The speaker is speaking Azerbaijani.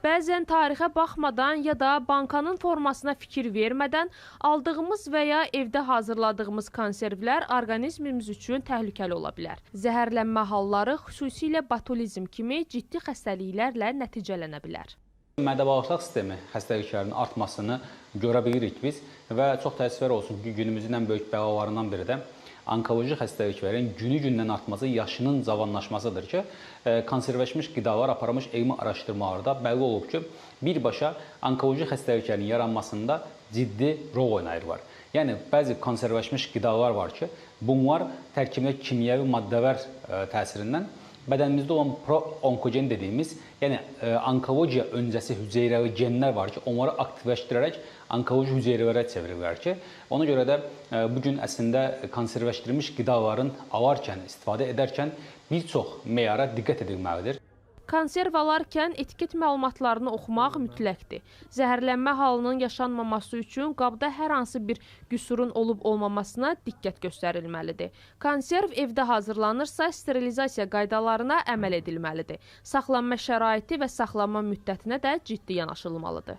Bəzən tarixə baxmadan ya da bankanın formasına fikir vermədən aldığımız və ya evdə hazırladığımız konservlər orqanizmimiz üçün təhlükəli ola bilər. Zəhərlənmə halları xüsusilə botulizm kimi ciddi xəstəliklərlə nəticələnə bilər. Mədə-bağırsaq sistemi xəstəliklərinin artmasını görə bilirik biz və çox təəssüflər olsun ki, günümüzün ən böyük bəlalarından biri də onkoloji xəstəliklərin günü-gündən artması, yaşının cavanlaşmasıdır ki, konservləşmiş qidalar aparılmış elmi araşdırmalarda bəlli olub ki, birbaşa onkoloji xəstəliklərin yaranmasında ciddi rol oynayırlar. Yəni, bəzi konservləşmiş qidalar var ki, bunlar tərkibində kimyəvi maddələr təsirindən bədənimizdə olan pro-onkogen dediyimiz, yəni onkologiya öncəsi hüceyrəli genlər var ki, onları aktivləşdirərək onkoloji hüceyrələrə çevirirlər ki, ona görə də bugün əslində konservləşdirilmiş qidaların alarkən, istifadə edərkən bir çox meyara diqqət edilməlidir. Konserv alarkən etiket məlumatlarını oxumaq mütləqdir. Zəhərlənmə halının yaşanmaması üçün qabda hər hansı bir qüsurun olub-olmamasına diqqət göstərilməlidir. Konserv evdə hazırlanırsa, sterilizasiya qaydalarına əməl edilməlidir. Saxlanma şəraiti və saxlanma müddətinə də ciddi yanaşılmalıdır.